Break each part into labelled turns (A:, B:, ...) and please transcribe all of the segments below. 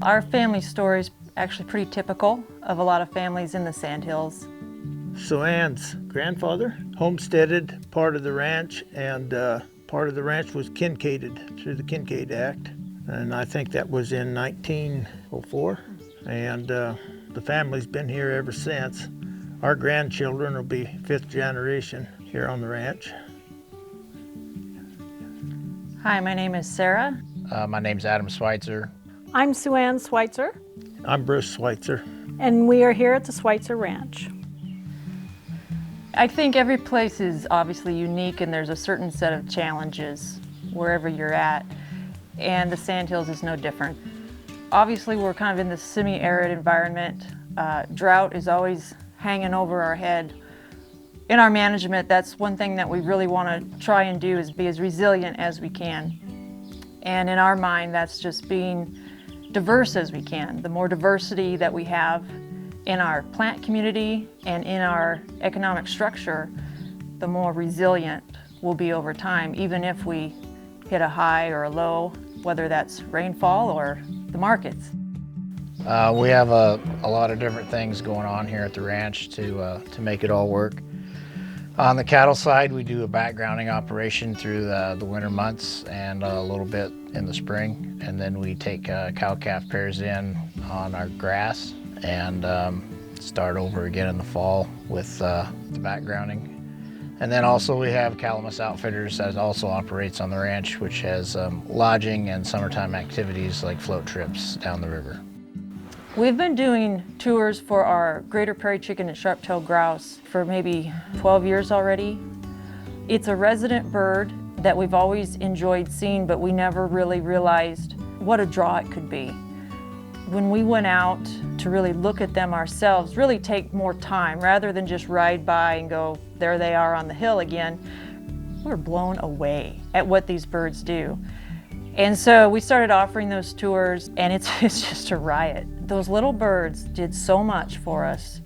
A: Our family story is actually pretty typical of a lot of families in the Sandhills.
B: Sue Ann's grandfather homesteaded part of the ranch, and part of the ranch was Kincaided through the Kincaid Act. And I think that was in 1904. And the family's been here ever since. Our grandchildren will be 5th generation here on the ranch.
A: Hi, my name is Sarah.
C: My name's Adam Switzer.
D: I'm Sue Ann Switzer.
B: I'm Bruce Switzer.
D: And we are here at the Switzer Ranch.
A: I think every place is obviously unique and there's a certain set of challenges wherever you're at, and the Sandhills is no different. Obviously we're kind of in this semi-arid environment. Drought is always hanging over our head. In our management, that's one thing that we really want to try and do, is be as resilient as we can. And in our mind, that's just being diverse as we can. The more diversity that we have in our plant community and in our economic structure, the more resilient we'll be over time, even if we hit a high or a low, whether that's rainfall or the markets.
C: We have a lot of different things going on here at the ranch to make it all work. On the cattle side, we do a backgrounding operation through the winter months and a little bit in the spring. And then we take cow-calf pairs in on our grass and start over again in the fall with the backgrounding. And then also we have Calamus Outfitters that also operates on the ranch, which has lodging and summertime activities like float trips down the river.
A: We've been doing tours for our greater prairie chicken and sharp-tailed grouse for maybe 12 years already. It's a resident bird that we've always enjoyed seeing, but we never really realized what a draw it could be. When we went out to really look at them ourselves, really take more time, rather than just ride by and go, there they are on the hill again, we were blown away at what these birds do. And so we started offering those tours, and it's just a riot. Those little birds did so much for us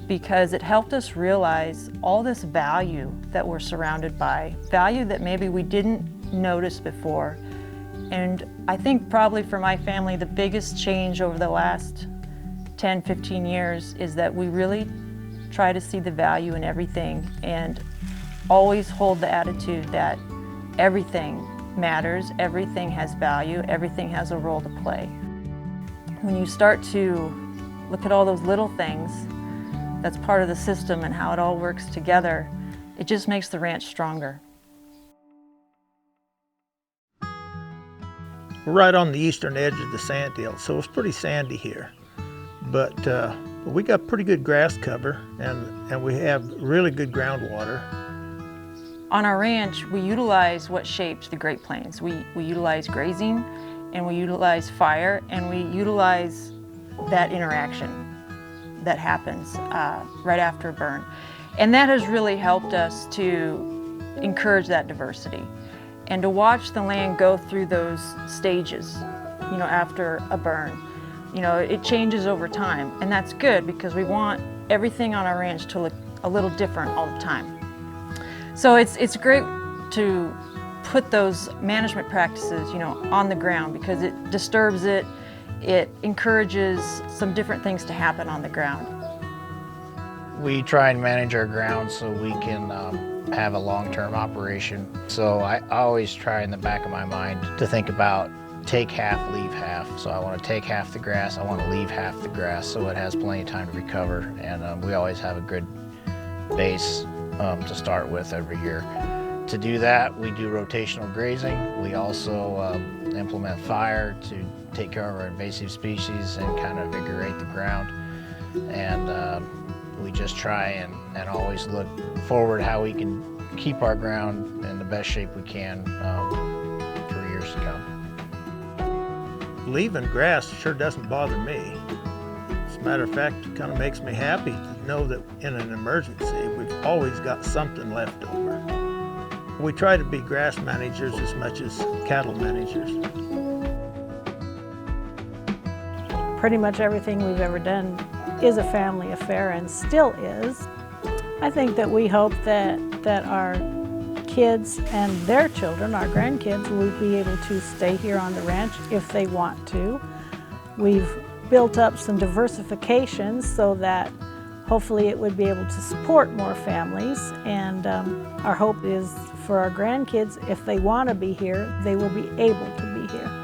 A: because it helped us realize all this value that we're surrounded by, value that maybe we didn't notice before. And I think probably for my family, the biggest change over the last 10, 15 years is that we really try to see the value in everything and always hold the attitude that everything matters, everything has value, everything has a role to play. When you start to look at all those little things that's part of the system and how it all works together, it just makes the ranch stronger.
B: We're right on the eastern edge of the Sandhills, so it's pretty sandy here. But we got pretty good grass cover, and we have really good groundwater.
A: On our ranch, we utilize what shaped the Great Plains. We utilize grazing, and we utilize fire, and we utilize that interaction that happens right after a burn. And that has really helped us to encourage that diversity and to watch the land go through those stages, after a burn. It changes over time, and that's good because we want everything on our ranch to look a little different all the time. So it's great to put those management practices, on the ground because it disturbs it. It encourages some different things to happen on the ground.
C: We try and manage our ground so we can have a long-term operation. So I always try in the back of my mind to think about take half, leave half. So I want to take half the grass, I want to leave half the grass so it has plenty of time to recover. And we always have a good base to start with every year. To do that, we do rotational grazing. We also implement fire to take care of our invasive species and kind of invigorate the ground. And we just try and always look forward how we can keep our ground in the best shape we can for years to come.
B: Leaving grass sure doesn't bother me. As a matter of fact, it kind of makes me happy to know that in an emergency, we've always got something left over. We try to be grass managers as much as cattle managers.
D: Pretty much everything we've ever done is a family affair and still is. I think that we hope that our kids and their children, our grandkids, will be able to stay here on the ranch if they want to. We've built up some diversification so that hopefully it would be able to support more families, and our hope is for our grandkids, if they want to be here, they will be able to be here.